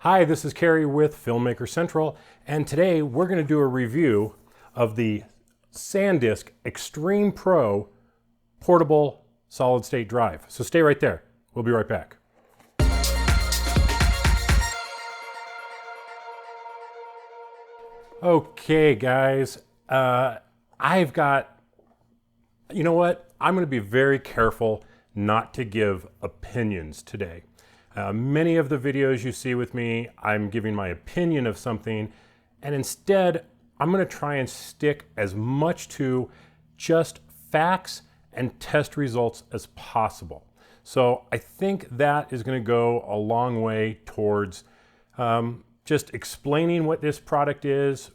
Hi, this is Kerry with Filmmaker Central, and today we're going to do a review of the Sandisk Extreme Pro portable solid-state drive. So stay right there. We'll be right back. Okay, guys, I've got, you know what? I'm going to be very careful not to give opinions today. Many of the videos you see with me, I'm giving my opinion of something, and instead, I'm going to try and stick as much to just facts and test results as possible. So I think that is going to go a long way towards just explaining what this product is,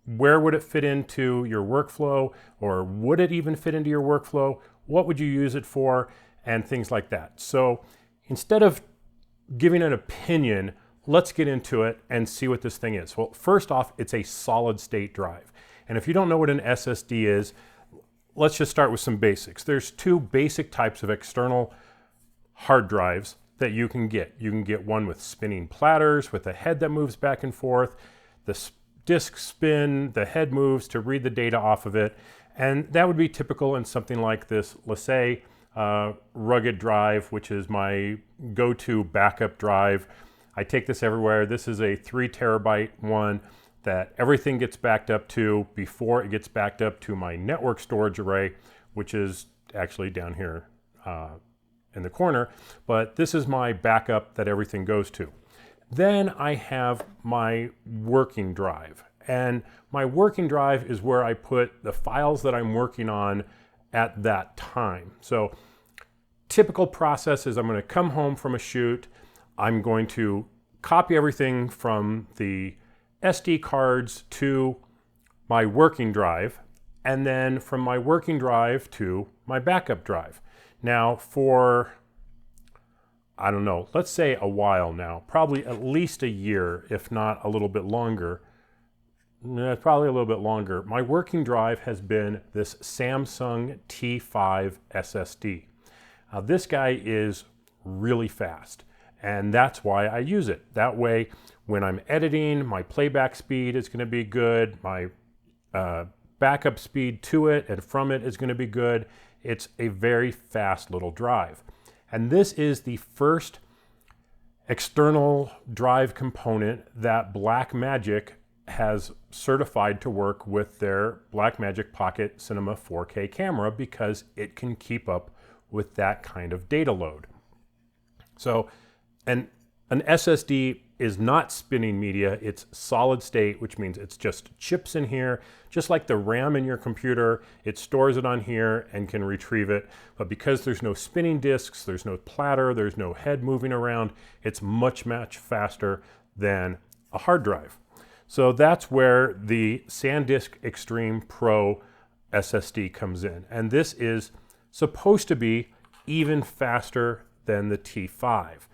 where would it fit into your workflow, or would it even fit into your workflow, what would you use it for, and things like that. So instead of giving an opinion, let's get into it and see what this thing is. Well, first off, it's a solid state drive. And if you don't know what an SSD is, let's just start with some basics. There's two basic types of external hard drives that you can get. You can get one with spinning platters with a head that moves back and forth. The disk spin, the head moves to read the data off of it. And that would be typical in something like this LaSalle rugged drive, which is my go-to backup drive. I take this everywhere. This is a 3 terabyte one that everything gets backed up to before it gets backed up to my network storage array, which is actually down here in the corner. But this is my backup that everything goes to. Then I have my working drive. And my working drive is where I put the files that I'm working on at that time. So typical process is I'm going to come home from a shoot. I'm going to copy everything from the SD cards to my working drive, and then from my working drive to my backup drive. Now for, I don't know, let's say a while now, probably at least a year, if not a little bit longer, probably a little bit longer, my working drive has been this Samsung T5 SSD. Now this guy is really fast, and that's why I use it. That way, when I'm editing, my playback speed is going to be good, my backup speed to it and from it is going to be good. It's a very fast little drive. And this is the first external drive component that Blackmagic has certified to work with their Blackmagic Pocket Cinema 4K camera because it can keep up with that kind of data load. So an SSD is not spinning media, it's solid state, which means it's just chips in here, just like the RAM in your computer. It stores it on here and can retrieve it. But because there's no spinning disks, there's no platter, there's no head moving around, it's much faster than a hard drive. So that's where the Sandisk Extreme Pro SSD comes in. And this is supposed to be even faster than the T5.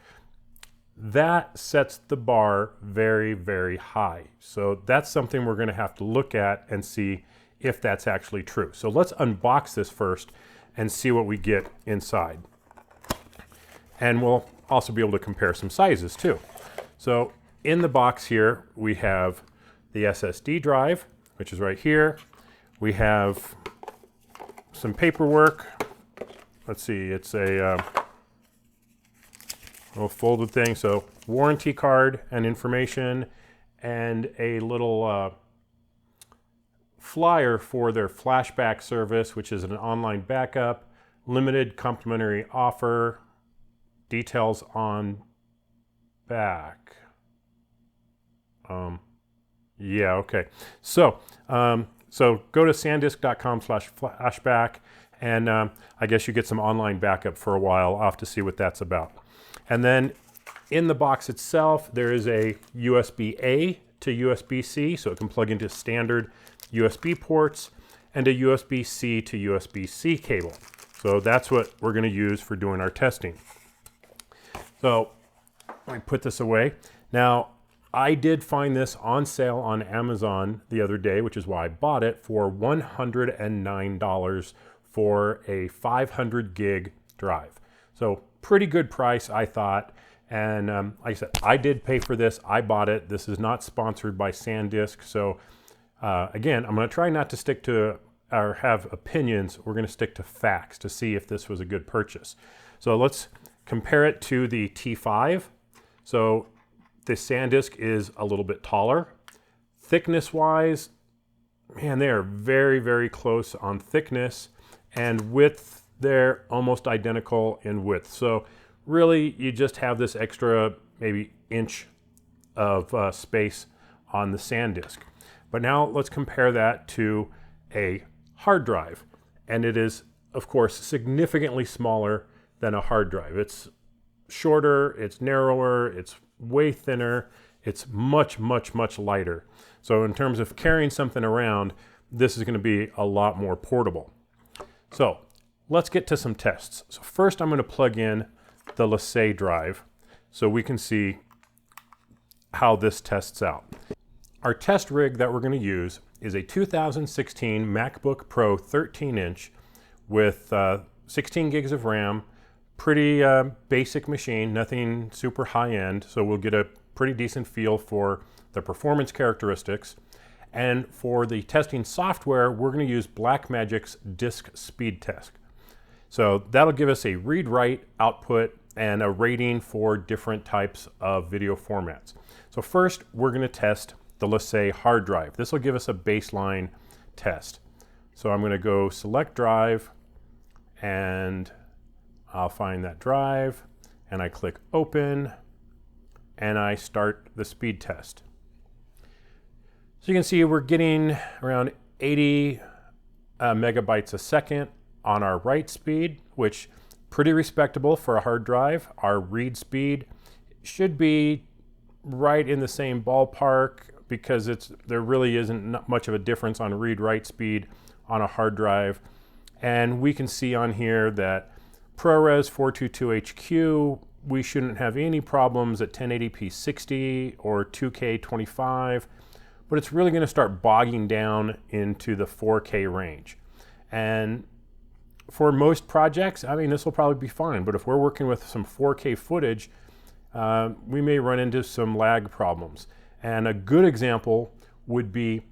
That sets the bar very, very high. So that's something we're going to have to look at and see if that's actually true. So let's unbox this first and see what we get inside. And we'll also be able to compare some sizes too. So in the box here, we have the SSD drive, which is right here. We have some paperwork. Let's see, it's a little folded thing. So warranty card and information, and a little flyer for their flashback service, which is an online backup, limited complimentary offer, details on back. Yeah, okay. So, so go to sandisk.com/flashback, and I guess you get some online backup for a while. I'll have to see what that's about. And then in the box itself, there is a USB-A to USB-C, so it can plug into standard USB ports, and a USB-C to USB-C cable. So that's what we're going to use for doing our testing. So let me put this away. Now, I did find this on sale on Amazon the other day, which is why I bought it, for $109 for a 500 gig drive. So pretty good price, I thought. And like I said, I did pay for this. I bought it. This is not sponsored by Sandisk. So again, I'm going to try not to stick to or have opinions. We're going to stick to facts to see if this was a good purchase. So let's compare it to the T5. So the Sandisk is a little bit taller. Thickness wise, man, they are very, very close on thickness, and width, they're almost identical in width. So really, you just have this extra maybe inch of space on the Sandisk. But now let's compare that to a hard drive. And it is, of course, significantly smaller than a hard drive. It's shorter, it's narrower, it's way thinner, it's much, much, much lighter. So in terms of carrying something around, this is going to be a lot more portable. So let's get to some tests. So first I'm going to plug in the LaCie drive so we can see how this tests out. Our test rig that we're going to use is a 2016 MacBook Pro 13-inch with 16 gigs of RAM, pretty basic machine, nothing super high-end, so we'll get a pretty decent feel for the performance characteristics. And for the testing software, we're going to use Blackmagic's disk speed test. So that'll give us a read-write output and a rating for different types of video formats. So first, we're going to test the LaCie hard drive. This will give us a baseline test. So I'm going to go select drive, and I'll find that drive, and I click open, and I start the speed test. So you can see we're getting around 80 megabytes a second on our write speed, which pretty respectable for a hard drive. Our read speed should be right in the same ballpark because there really isn't much of a difference on read-write speed on a hard drive. And we can see on here that ProRes 422HQ, we shouldn't have any problems at 1080p 60 or 2K 25, but it's really going to start bogging down into the 4K range. And for most projects, I mean, this will probably be fine, but if we're working with some 4K footage, we may run into some lag problems. And a good example would be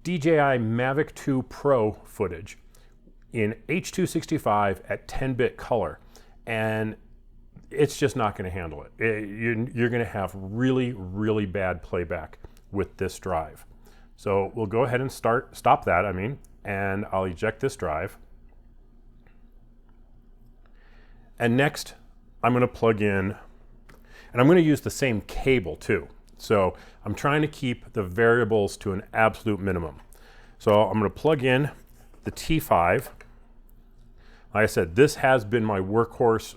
DJI Mavic 2 Pro footage in H.265 at 10-bit color. And it's just not going to handle it. You're going to have really, really bad playback with this drive. So we'll go ahead and stop that, and I'll eject this drive. And next, I'm going to plug in, and I'm going to use the same cable too. So I'm trying to keep the variables to an absolute minimum. So I'm going to plug in the T5. Like I said, this has been my workhorse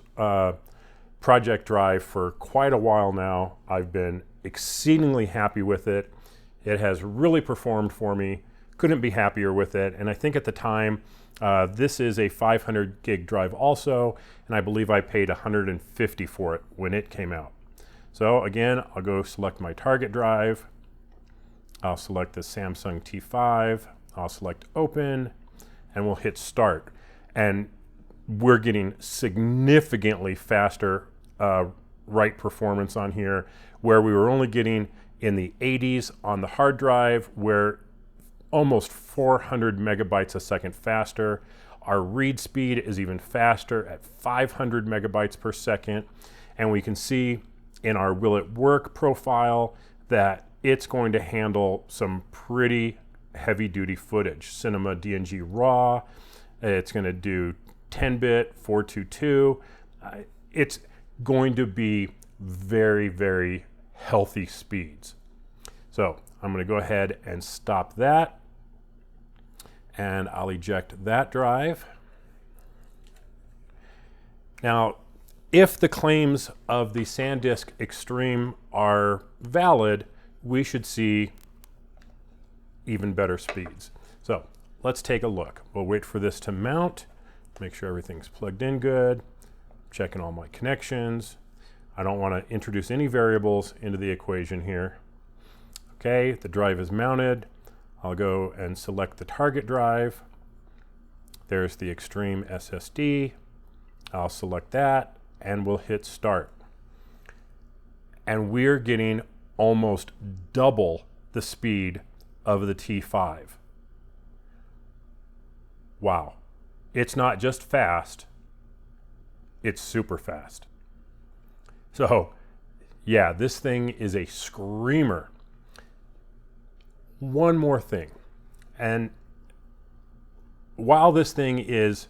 project drive for quite a while now. I've been exceedingly happy with it. It has really performed for me. Couldn't be happier with it. And I think at the time, this is a 500 gig drive also, and I believe I paid $150 for it when it came out. So again, I'll go select my target drive. I'll select the Samsung T5. I'll select open, and we'll hit start. And we're getting significantly faster write performance on here, where we were only getting in the 80s on the hard drive, where almost 400 megabytes a second faster. Our read speed is even faster at 500 megabytes per second. And we can see in our will it work profile that it's going to handle some pretty heavy duty footage. Cinema DNG RAW, it's going to do 10-bit 422. It's going to be very, very healthy speeds. So I'm going to go ahead and stop that, and I'll eject that drive. Now, if the claims of the Sandisk Extreme are valid, we should see even better speeds. So let's take a look. We'll wait for this to mount, make sure everything's plugged in good, checking all my connections. I don't want to introduce any variables into the equation here. Okay, the drive is mounted. I'll go and select the target drive. There's the Extreme SSD. I'll select that, and we'll hit start. and we're getting almost double the speed of the T5. Wow. It's not just fast, it's super fast. So yeah, this thing is a screamer. One more thing, and while this thing is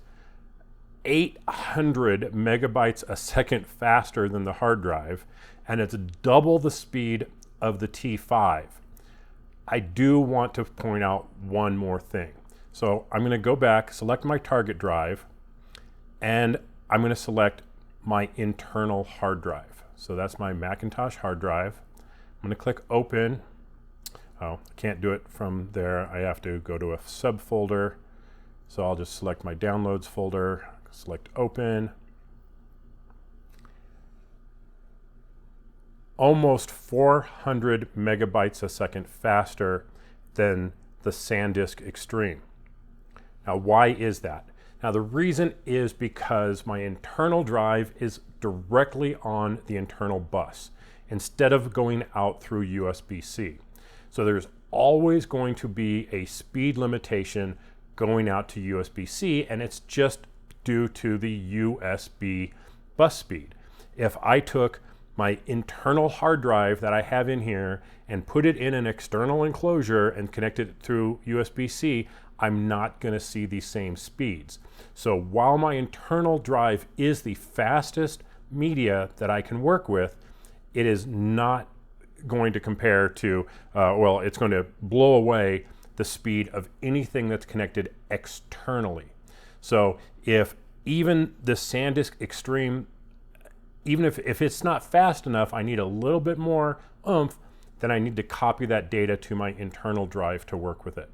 800 megabytes a second faster than the hard drive, and it's double the speed of the T5, I do want to point out one more thing. So I'm going to go back, select my target drive, and I'm going to select my internal hard drive. So that's my Macintosh hard drive. I'm going to click open. Oh, I can't do it from there. I have to go to a subfolder. So I'll just select my downloads folder, select open. Almost 400 megabytes a second faster than the Sandisk Extreme. Now, why is that? Now, the reason is because my internal drive is directly on the internal bus instead of going out through USB-C. So there's always going to be a speed limitation going out to USB-C, and it's just due to the USB bus speed. If I took my internal hard drive that I have in here and put it in an external enclosure and connected it through USB-C, I'm not going to see these same speeds. So while my internal drive is the fastest media that I can work with, it is not going to compare to, well, it's going to blow away the speed of anything that's connected externally. So if even the Sandisk Extreme, even if it's not fast enough, I need a little bit more oomph, then I need to copy that data to my internal drive to work with it.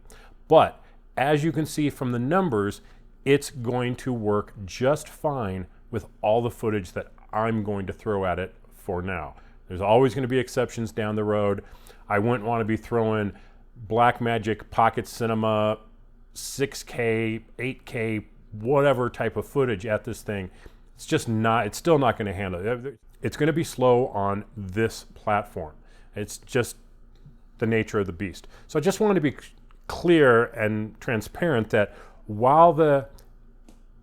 But as you can see from the numbers, it's going to work just fine with all the footage that I'm going to throw at it for now. There's always going to be exceptions down the road. I wouldn't want to be throwing Blackmagic Pocket Cinema 6K, 8K, whatever type of footage at this thing. It's just not, it's still not going to handle it. It's going to be slow on this platform. It's just the nature of the beast. So I just wanted to be clear and transparent that while the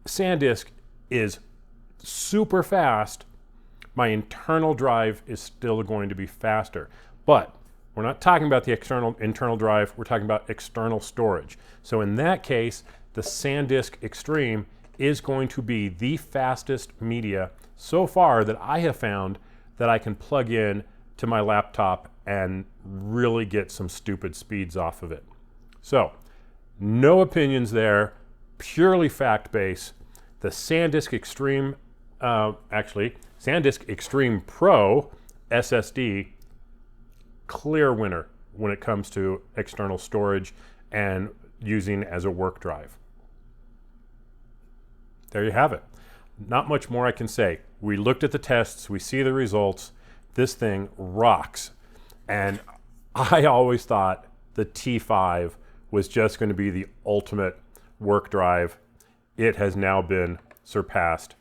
Sandisk is super fast, my internal drive is still going to be faster. But we're not talking about the internal drive, we're talking about external storage. So in that case, the Sandisk Extreme is going to be the fastest media so far that I have found that I can plug in to my laptop and really get some stupid speeds off of it. So, no opinions there, purely fact-based. The Sandisk Extreme, Sandisk Extreme Pro SSD, clear winner when it comes to external storage and using as a work drive. There you have it. Not much more I can say. We looked at the tests, we see the results. This thing rocks. And I always thought the T5 was just going to be the ultimate work drive. It has now been surpassed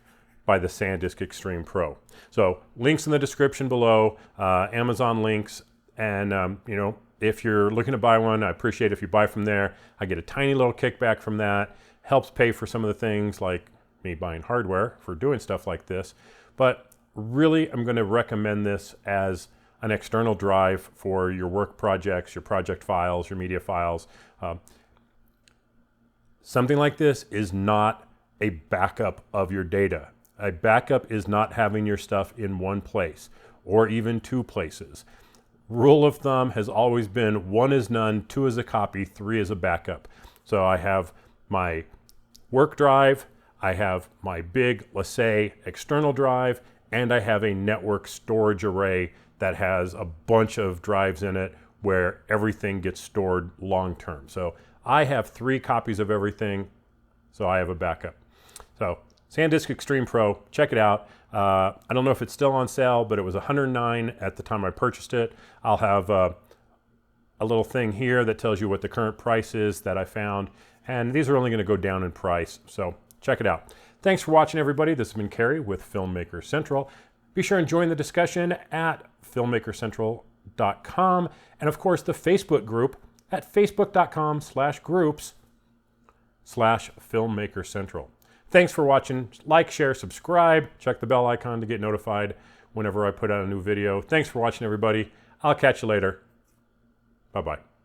by the Sandisk Extreme Pro. So links in the description below, Amazon links, and you know, if you're looking to buy one, I appreciate if you buy from there. I get a tiny little kickback from that. Helps pay for some of the things like me buying hardware for doing stuff like this. But really, I'm going to recommend this as an external drive for your work projects, your project files, your media files. Something like this is not a backup of your data. A backup is not having your stuff in one place or even two places. Rule of thumb has always been 1 is none, 2 is a copy, 3 is a backup. So I have my work drive, I have my big, let's say, external drive, and I have a network storage array that has a bunch of drives in it where everything gets stored long term. So I have 3 copies of everything, so I have a backup. So Sandisk Extreme Pro, check it out. I don't know if it's still on sale, but it was $109 at the time I purchased it. I'll have a little thing here that tells you what the current price is that I found, and these are only going to go down in price, so check it out. Thanks for watching, everybody. This has been Kerry with Filmmaker Central. Be sure and join the discussion at filmmakercentral.com, and of course the Facebook group at facebook.com/groups/filmmakercentral. Thanks for watching. Like, share, subscribe. Check the bell icon to get notified whenever I put out a new video. Thanks for watching, everybody. I'll catch you later. Bye-bye.